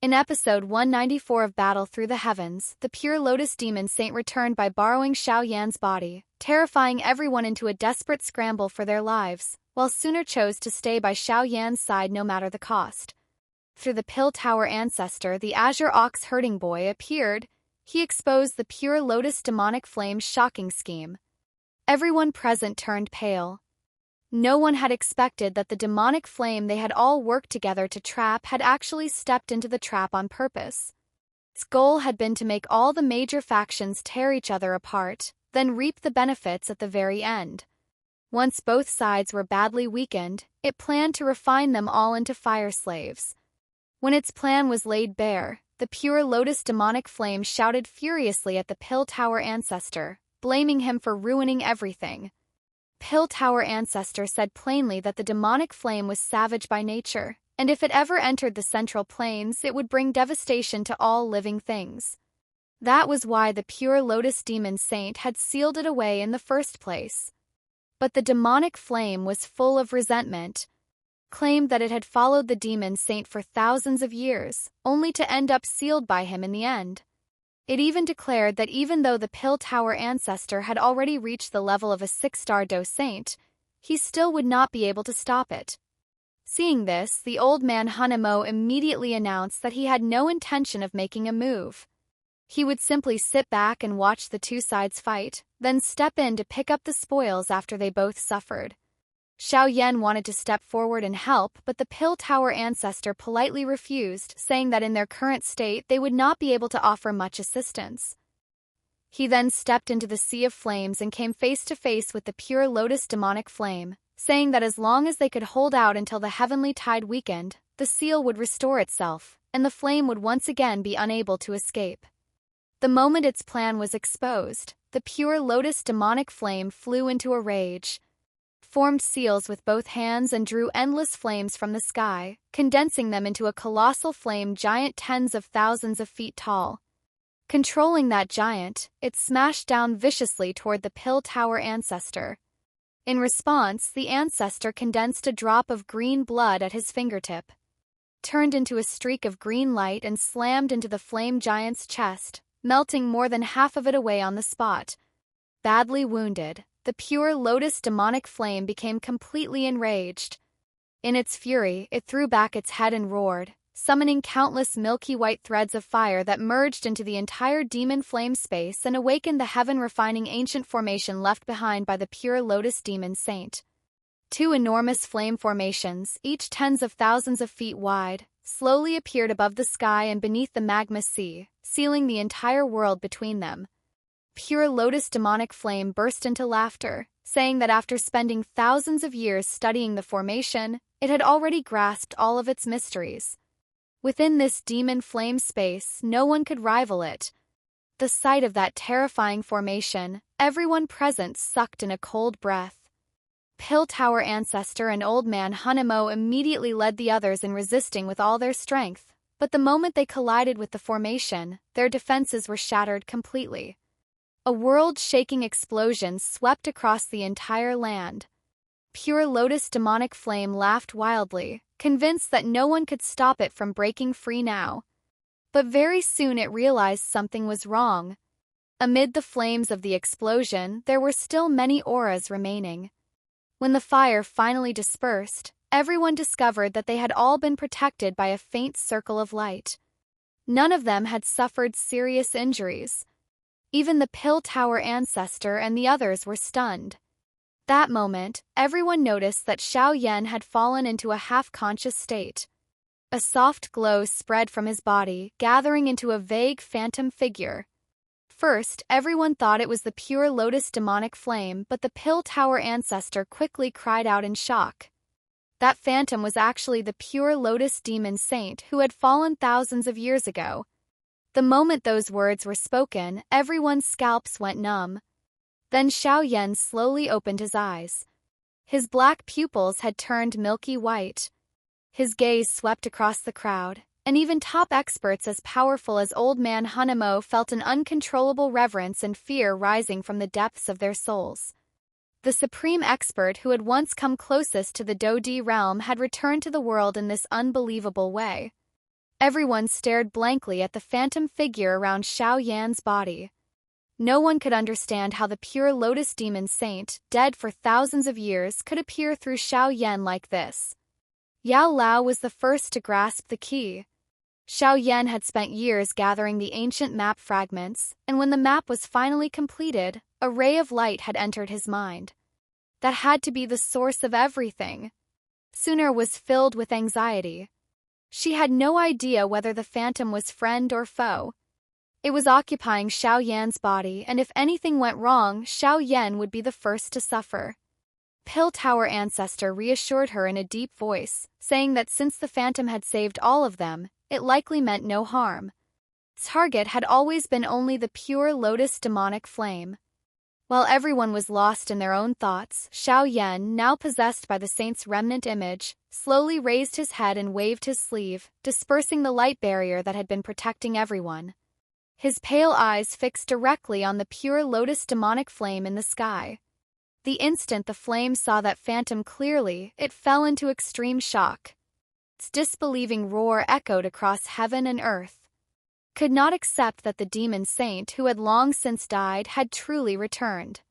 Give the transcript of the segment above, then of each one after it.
In episode 194 of Battle Through the Heavens, the Pure Lotus Demon Saint returned by borrowing Xiao Yan's body, terrifying everyone into a desperate scramble for their lives, while Xun'er chose to stay by Xiao Yan's side no matter the cost. Through the Pill Tower Ancestor, the Azure Ox Herding Boy appeared. He exposed the Pure Lotus Demonic Flame's shocking scheme. Everyone present turned pale. No one had expected that the demonic flame they had all worked together to trap had actually stepped into the trap on purpose. Its goal had been to make all the major factions tear each other apart, then reap the benefits at the very end. Once both sides were badly weakened, it planned to refine them all into fire slaves. When its plan was laid bare, the Pure Lotus Demonic Flame shouted furiously at the Pill Tower Ancestor, blaming him for ruining everything. Pill Tower Ancestor said plainly that the demonic flame was savage by nature, and if it ever entered the Central Plains it would bring devastation to all living things. That was why the Pure Lotus Demon Saint had sealed it away in the first place. But the demonic flame was full of resentment, claimed that it had followed the Demon Saint for thousands of years, only to end up sealed by him in the end. It even declared that even though the Pill Tower Ancestor had already reached the level of a 6-star Do Saint, he still would not be able to stop it. Seeing this, the old man Xun'er immediately announced that he had no intention of making a move. He would simply sit back and watch the two sides fight, then step in to pick up the spoils after they both suffered. Xiao Yan wanted to step forward and help, but the Pill Tower Ancestor politely refused, saying that in their current state they would not be able to offer much assistance. He then stepped into the sea of flames and came face to face with the Pure Lotus Demonic Flame, saying that as long as they could hold out until the heavenly tide weakened, the seal would restore itself, and the flame would once again be unable to escape. The moment its plan was exposed, the Pure Lotus Demonic Flame flew into a rage, formed seals with both hands and drew endless flames from the sky, condensing them into a colossal flame giant tens of thousands of feet tall. Controlling that giant, it smashed down viciously toward the Pill Tower Ancestor. In response, the Ancestor condensed a drop of green blood at his fingertip, turned into a streak of green light and slammed into the flame giant's chest, melting more than half of it away on the spot. Badly wounded, the Pure Lotus Demonic Flame became completely enraged. In its fury, it threw back its head and roared, summoning countless milky white threads of fire that merged into the entire demon flame space and awakened the heaven-refining ancient formation left behind by the Pure Lotus Demon Saint. Two enormous flame formations, each tens of thousands of feet wide, slowly appeared above the sky and beneath the magma sea, sealing the entire world between them. Pure Lotus Demonic Flame burst into laughter, saying that after spending thousands of years studying the formation, it had already grasped all of its mysteries. Within this demon flame space, no one could rival it. The sight of that terrifying formation, everyone present sucked in a cold breath. Pill Tower Ancestor and Old Man Xun'er immediately led the others in resisting with all their strength, but the moment they collided with the formation, their defenses were shattered completely. A world-shaking explosion swept across the entire land. Pure Lotus Demonic Flame laughed wildly, convinced that no one could stop it from breaking free now. But very soon it realized something was wrong. Amid the flames of the explosion, there were still many auras remaining. When the fire finally dispersed, everyone discovered that they had all been protected by a faint circle of light. None of them had suffered serious injuries. Even the Pill Tower Ancestor and the others were stunned. That moment, everyone noticed that Xiao Yan had fallen into a half-conscious state. A soft glow spread from his body, gathering into a vague phantom figure. First, everyone thought it was the Pure Lotus Demonic Flame, but the Pill Tower Ancestor quickly cried out in shock. That phantom was actually the Pure Lotus Demon Saint who had fallen thousands of years ago. The moment those words were spoken, everyone's scalps went numb. Then Xiao Yan slowly opened his eyes. His black pupils had turned milky white. His gaze swept across the crowd, and even top experts as powerful as Old Man Xun'er felt an uncontrollable reverence and fear rising from the depths of their souls. The supreme expert who had once come closest to the Do Di realm had returned to the world in this unbelievable way. Everyone stared blankly at the phantom figure around Xiao Yan's body. No one could understand how the Pure Lotus Demon Saint, dead for thousands of years, could appear through Xiao Yan like this. Yao Lao was the first to grasp the key. Xiao Yan had spent years gathering the ancient map fragments, and when the map was finally completed, a ray of light had entered his mind. That had to be the source of everything. Xun'er was filled with anxiety. She had no idea whether the phantom was friend or foe. It was occupying Xiao Yan's body, and if anything went wrong, Xiao Yan would be the first to suffer. Pill Tower Ancestor reassured her in a deep voice, saying that since the phantom had saved all of them, it likely meant no harm. Target had always been only the Pure Lotus Demonic Flame. While everyone was lost in their own thoughts, Xiao Yan, now possessed by the saint's remnant image, slowly raised his head and waved his sleeve, dispersing the light barrier that had been protecting everyone. His pale eyes fixed directly on the Pure Lotus Demonic Flame in the sky. The instant the flame saw that phantom clearly, it fell into extreme shock. Its disbelieving roar echoed across heaven and earth. Could not accept that the demon saint, who had long since died, had truly returned.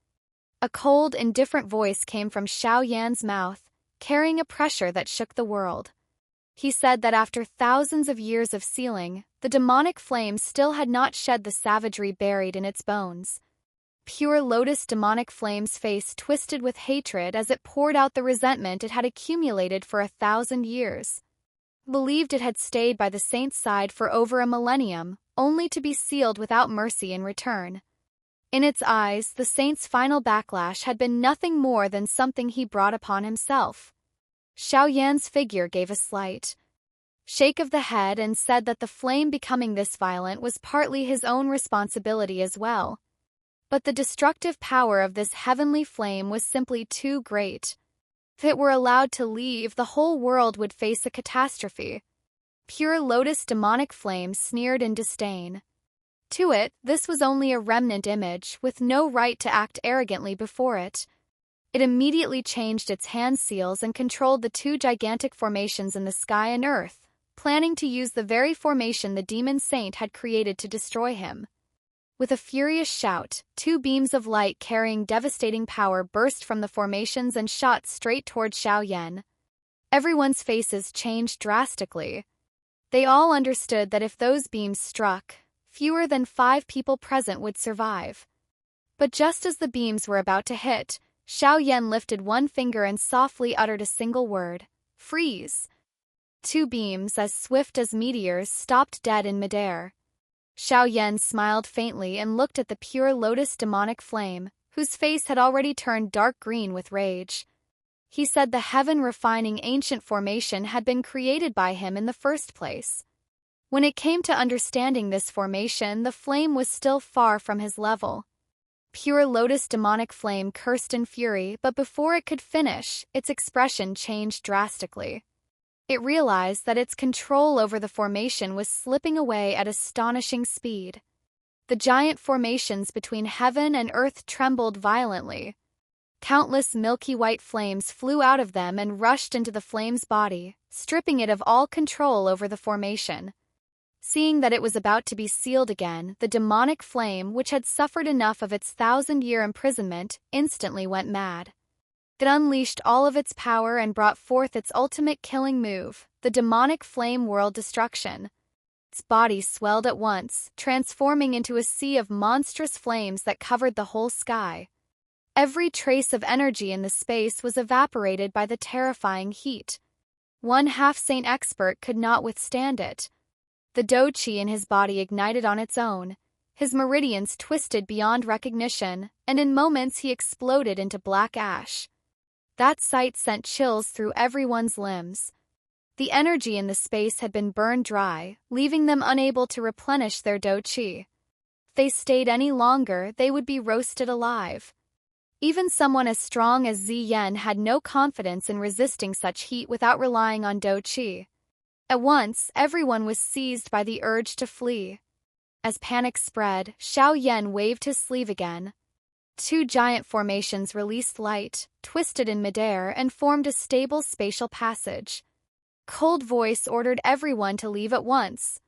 A cold, indifferent voice came from Xiao Yan's mouth, carrying a pressure that shook the world. He said that after thousands of years of sealing, the demonic flame still had not shed the savagery buried in its bones. Pure Lotus Demonic Flame's face twisted with hatred as it poured out the resentment it had accumulated for 1,000 years. Believed it had stayed by the saint's side for over a millennium, only to be sealed without mercy in return. In its eyes, the saint's final backlash had been nothing more than something he brought upon himself. Xiao Yan's figure gave a slight shake of the head and said that the flame becoming this violent was partly his own responsibility as well. But the destructive power of this heavenly flame was simply too great. If it were allowed to leave, the whole world would face a catastrophe. Pure Lotus Demonic Flame sneered in disdain. To it, this was only a remnant image, with no right to act arrogantly before it. It immediately changed its hand seals and controlled the two gigantic formations in the sky and earth, planning to use the very formation the demon saint had created to destroy him. With a furious shout, two beams of light carrying devastating power burst from the formations and shot straight toward Xiao Yan. Everyone's faces changed drastically. They all understood that if those beams struck, fewer than 5 people present would survive. But just as the beams were about to hit, Xiao Yan lifted one finger and softly uttered a single word: "Freeze!" Two beams, as swift as meteors, stopped dead in midair. Xiao Yan smiled faintly and looked at the Pure Lotus Demonic Flame, whose face had already turned dark green with rage. He said the heaven-refining ancient formation had been created by him in the first place. When it came to understanding this formation, the flame was still far from his level. Pure Lotus Demonic Flame cursed in fury, but before it could finish, its expression changed drastically. It realized that its control over the formation was slipping away at astonishing speed. The giant formations between heaven and earth trembled violently. Countless milky white flames flew out of them and rushed into the flame's body, stripping it of all control over the formation. Seeing that it was about to be sealed again, the demonic flame, which had suffered enough of its 1,000-year imprisonment, instantly went mad. It unleashed all of its power and brought forth its ultimate killing move, the demonic flame world destruction. Its body swelled at once, transforming into a sea of monstrous flames that covered the whole sky. Every trace of energy in the space was evaporated by the terrifying heat. One half-saint expert could not withstand it. The do qi in his body ignited on its own. His meridians twisted beyond recognition, and in moments he exploded into black ash. That sight sent chills through everyone's limbs. The energy in the space had been burned dry, leaving them unable to replenish their do qi. If they stayed any longer, they would be roasted alive. Even someone as strong as Xiyan had no confidence in resisting such heat without relying on do qi. At once, everyone was seized by the urge to flee. As panic spread, Xiao Yan waved his sleeve again. Two giant formations released light, twisted in midair, and formed a stable spatial passage. cold voice ordered everyone to leave at once.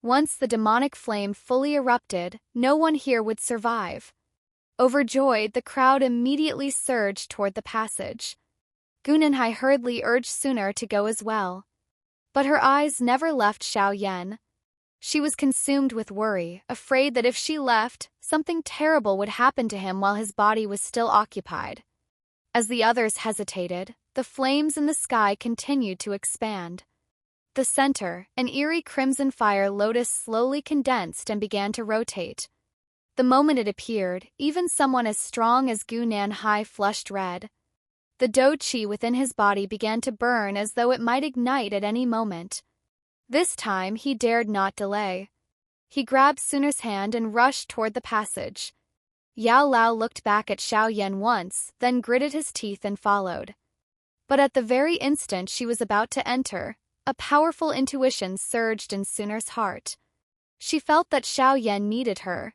Once the demonic flame fully erupted, no one here would survive. Overjoyed, the crowd immediately surged toward the passage. Xun'er hurriedly urged Xun'er to go as well. But her eyes never left Xiao Yan. She was consumed with worry, afraid that if she left, something terrible would happen to him while his body was still occupied. As the others hesitated, the flames in the sky continued to expand. The center, an eerie crimson fire lotus, slowly condensed and began to rotate. The moment it appeared, even someone as strong as Xun'er flushed red. The do chi within his body began to burn as though it might ignite at any moment. This time he dared not delay. He grabbed Xun'er's hand and rushed toward the passage. Yao Lao looked back at Xiao Yan once, then gritted his teeth and followed. But at the very instant she was about to enter, a powerful intuition surged in Xun'er's heart. She felt that Xiao Yan needed her.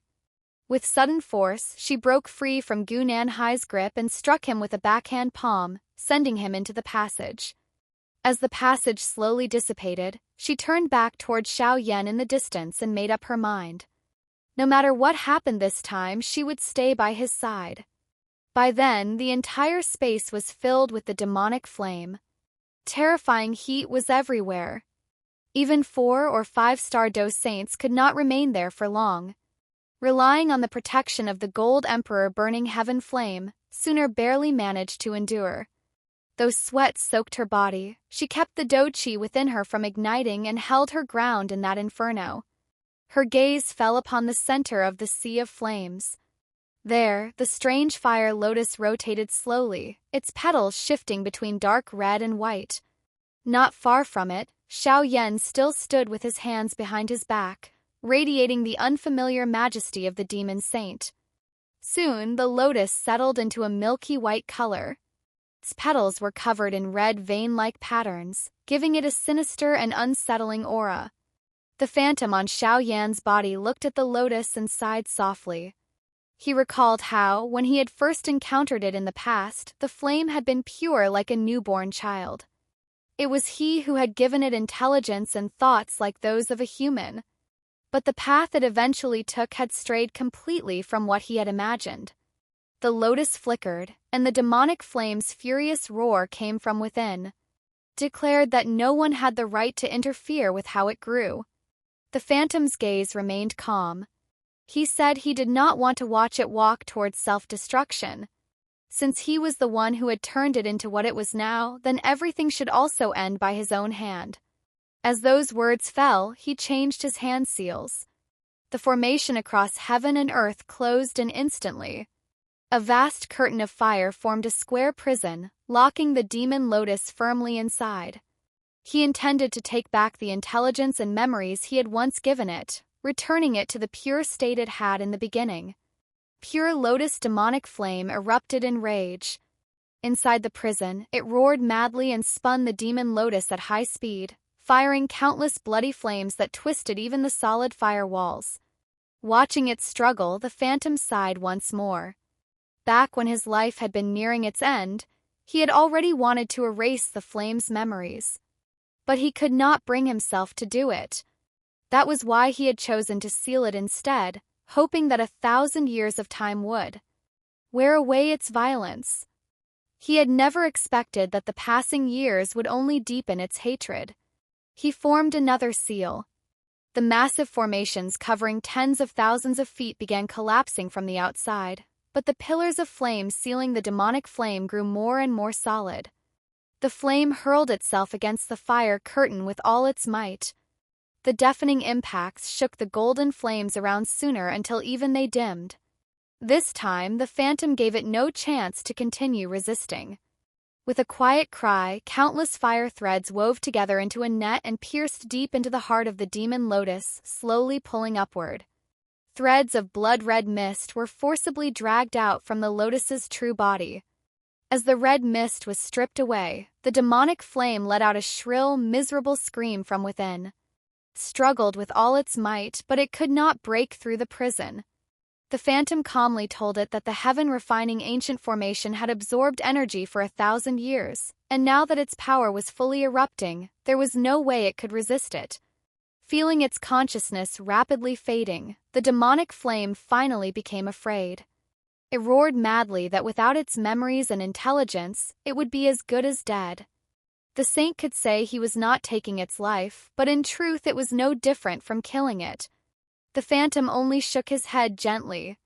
With sudden force, she broke free from Xun'er's grip and struck him with a backhand palm, sending him into the passage. As the passage slowly dissipated, she turned back toward Xiao Yan in the distance and made up her mind. No matter what happened this time, she would stay by his side. By then, the entire space was filled with the demonic flame. Terrifying heat was everywhere. Even 4- or 5-star Do Saints could not remain there for long. Relying on the protection of the Gold Emperor burning heaven flame, Xun'er barely managed to endure. Though sweat soaked her body, she kept the do chi within her from igniting and held her ground in that inferno. Her gaze fell upon the center of the sea of flames. There, the strange fire lotus rotated slowly, its petals shifting between dark red and white. Not far from it, Xiao Yan still stood with his hands behind his back, radiating the unfamiliar majesty of the demon saint. Soon, the lotus settled into a milky white color. Its petals were covered in red vein-like patterns, giving it a sinister and unsettling aura. The phantom on Xiao Yan's body looked at the lotus and sighed softly. He recalled how, when he had first encountered it in the past, the flame had been pure like a newborn child. It was he who had given it intelligence and thoughts like those of a human. But the path it eventually took had strayed completely from what he had imagined. The lotus flickered, and the demonic flame's furious roar came from within, declared that no one had the right to interfere with how it grew. The phantom's gaze remained calm. He said he did not want to watch it walk towards self-destruction. Since he was the one who had turned it into what it was now, then everything should also end by his own hand. As those words fell, he changed his hand seals. The formation across heaven and earth closed and instantly. A vast curtain of fire formed a square prison, locking the demon lotus firmly inside. He intended to take back the intelligence and memories he had once given it, returning it to the pure state it had in the beginning. Pure Lotus Demonic Flame erupted in rage. Inside the prison, it roared madly and spun the demon lotus at high speed, firing countless bloody flames that twisted even the solid fire walls. Watching it struggle, the phantom sighed once more. Back when his life had been nearing its end, he had already wanted to erase the flame's memories. But he could not bring himself to do it. That was why he had chosen to seal it instead, hoping that 1,000 years of time would wear away its violence. He had never expected that the passing years would only deepen its hatred. He formed another seal. The massive formations covering tens of thousands of feet began collapsing from the outside, but the pillars of flame sealing the demonic flame grew more and more solid. The flame hurled itself against the fire curtain with all its might. The deafening impacts shook the golden flames around Xun'er until even they dimmed. This time, the phantom gave it no chance to continue resisting. With a quiet cry, countless fire threads wove together into a net and pierced deep into the heart of the demon lotus, slowly pulling upward. Threads of blood-red mist were forcibly dragged out from the lotus's true body. As the red mist was stripped away, the demonic flame let out a shrill, miserable scream from within. Struggled with all its might, but it could not break through the prison. The The phantom calmly told it that the heaven-refining ancient formation had absorbed energy for 1,000 years, and now that its power was fully erupting, there was no way it could resist it. Feeling its consciousness rapidly fading, the demonic flame finally became afraid. It roared madly that without its memories and intelligence, it would be as good as dead. The saint could say he was not taking its life, but in truth it was no different from killing it. The phantom only shook his head gently.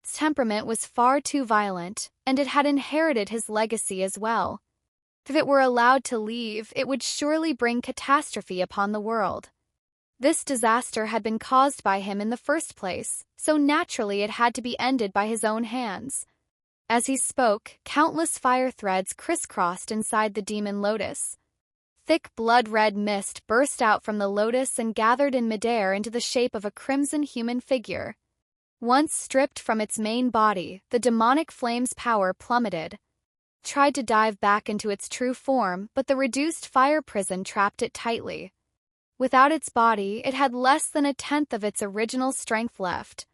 Its temperament was far too violent, and it had inherited his legacy as well. If it were allowed to leave, it would surely bring catastrophe upon the world. This disaster had been caused by him in the first place, so naturally it had to be ended by his own hands. As he spoke, countless fire threads crisscrossed inside the demon lotus. Thick blood-red mist burst out from the lotus and gathered in midair into the shape of a crimson human figure. Once stripped from its main body, the demonic flame's power plummeted. It tried to dive back into its true form, but the reduced fire prison trapped it tightly. Without its body, it had less than 1/10 of its original strength left.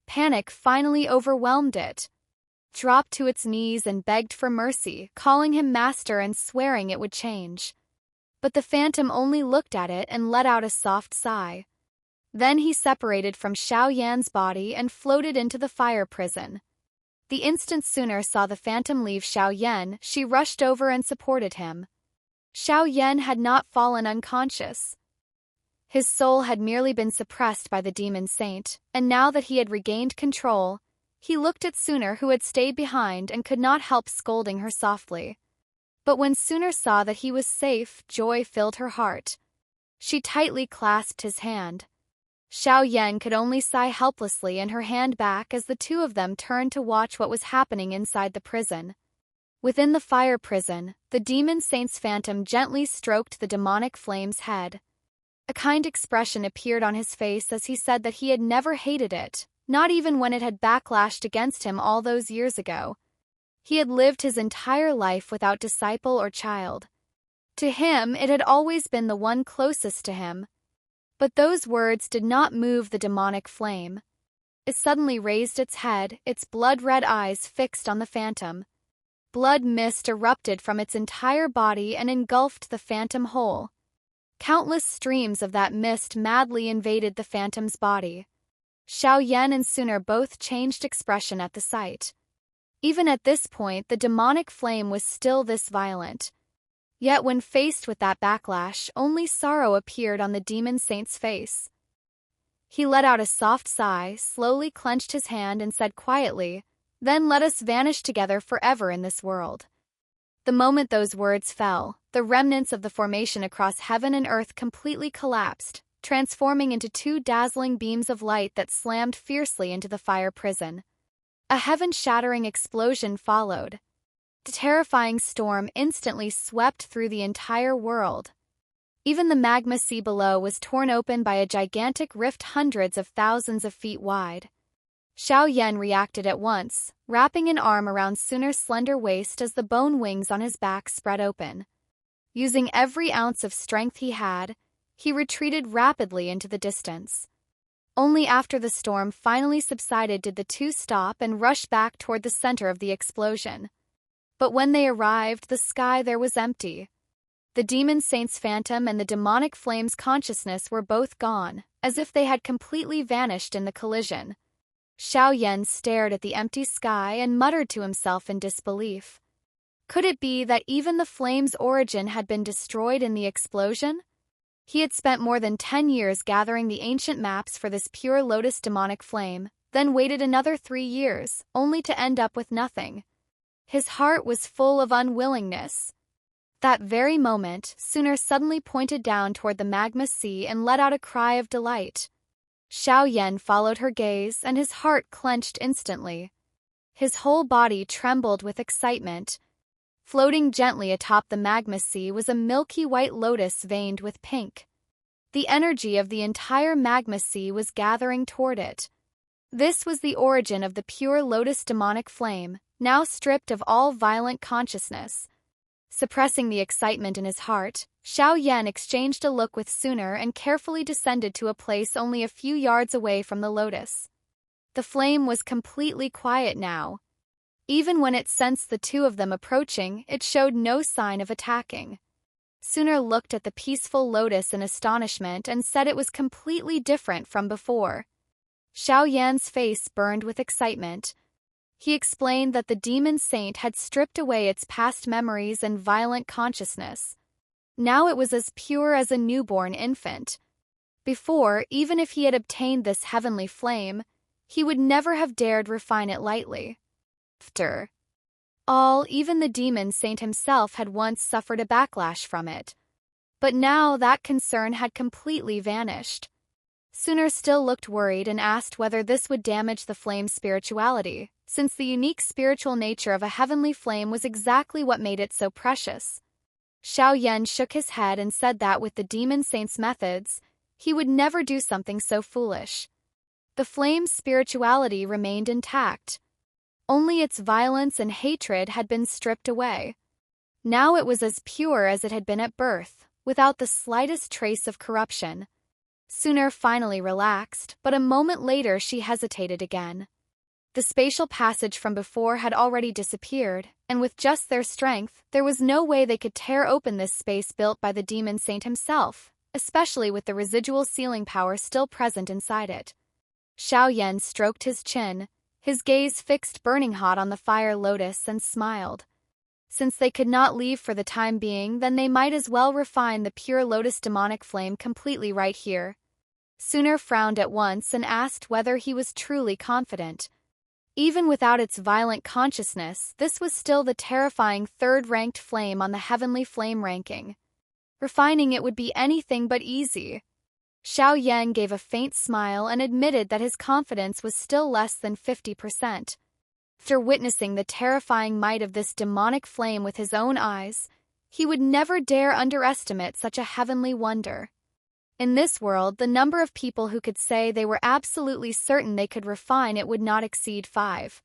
Panic finally overwhelmed it. It dropped to its knees and begged for mercy, calling him master and swearing it would change. But the phantom only looked at it and let out a soft sigh. Then he separated from Xiao Yan's body and floated into the fire prison. The instant Xun'er saw the phantom leave Xiao Yan, she rushed over and supported him. Xiao Yan had not fallen unconscious. His soul had merely been suppressed by the demon saint, and now that he had regained control, he looked at Xun'er, who had stayed behind, and could not help scolding her softly. But when Xun'er saw that he was safe, joy filled her heart. She tightly clasped his hand. Xiao Yan could only sigh helplessly and her hand back as the two of them turned to watch what was happening inside the prison. Within the fire prison, the demon saint's phantom gently stroked the demonic flame's head. A kind expression appeared on his face as he said that he had never hated it, not even when it had backlashed against him all those years ago. He had lived his entire life without disciple or child. To him, it had always been the one closest to him. But those words did not move the demonic flame. It suddenly raised its head, its blood-red eyes fixed on the phantom. Blood mist erupted from its entire body and engulfed the phantom whole. Countless streams of that mist madly invaded the phantom's body. Xiao Yan and Xun'er both changed expression at the sight. Even at this point, the demonic flame was still this violent. Yet when faced with that backlash, only sorrow appeared on the demon saint's face. He let out a soft sigh, slowly clenched his hand and said quietly, "Then let us vanish together forever in this world." The moment those words fell, the remnants of the formation across heaven and earth completely collapsed, transforming into two dazzling beams of light that slammed fiercely into the fire prison. A heaven-shattering explosion followed. The terrifying storm instantly swept through the entire world. Even the magma sea below was torn open by a gigantic rift hundreds of thousands of feet wide. Xiao Yan reacted at once, wrapping an arm around Xun'er's slender waist as the bone wings on his back spread open. Using every ounce of strength he had, he retreated rapidly into the distance. Only after the storm finally subsided did the two stop and rush back toward the center of the explosion. But when they arrived, the sky there was empty. The demon saint's phantom and the demonic flame's consciousness were both gone, as if they had completely vanished in the collision. Xiao Yan stared at the empty sky and muttered to himself in disbelief. Could it be that even the flame's origin had been destroyed in the explosion? He had spent more than 10 years gathering the ancient maps for this Pure Lotus Demonic Flame, then waited another 3 years, only to end up with nothing. His heart was full of unwillingness. That very moment, Xun'er suddenly pointed down toward the magma sea and let out a cry of delight. Xiao Yan followed her gaze, and his heart clenched instantly. His whole body trembled with excitement. Floating gently atop the magma sea was a milky white lotus veined with pink. The energy of the entire magma sea was gathering toward it. This was the origin of the Pure Lotus Demonic Flame, now stripped of all violent consciousness. Suppressing the excitement in his heart, Xiao Yan exchanged a look with Xun'er and carefully descended to a place only a few yards away from the lotus. The flame was completely quiet now. Even when it sensed the two of them approaching, it showed no sign of attacking. Xun'er looked at the peaceful lotus in astonishment and said it was completely different from before. Xiao Yan's face burned with excitement. He explained that the demon saint had stripped away its past memories and violent consciousness. Now it was as pure as a newborn infant. Before, even if he had obtained this heavenly flame, he would never have dared refine it lightly. After all, even the demon saint himself had once suffered a backlash from it. But now that concern had completely vanished. Xun'er still looked worried and asked whether this would damage the flame's spirituality, since the unique spiritual nature of a heavenly flame was exactly what made it so precious. Xiao Yan shook his head and said that with the demon saint's methods, he would never do something so foolish. The flame's spirituality remained intact. Only its violence and hatred had been stripped away. Now it was as pure as it had been at birth, without the slightest trace of corruption. Xun'er finally relaxed, but a moment later she hesitated again. The spatial passage from before had already disappeared, and with just their strength, there was no way they could tear open this space built by the demon saint himself, especially with the residual sealing power still present inside it. Xiao Yan stroked his chin, his gaze fixed burning hot on the fire lotus, and smiled. Since they could not leave for the time being, then they might as well refine the Pure Lotus Demonic Flame completely right here. Xun'er frowned at once and asked whether he was truly confident. Even without its violent consciousness, this was still the terrifying third-ranked flame on the Heavenly Flame ranking. Refining it would be anything but easy. Xiao Yan gave a faint smile and admitted that his confidence was still less than 50%. After witnessing the terrifying might of this demonic flame with his own eyes, he would never dare underestimate such a heavenly wonder. In this world, the number of people who could say they were absolutely certain they could refine it would not exceed 5.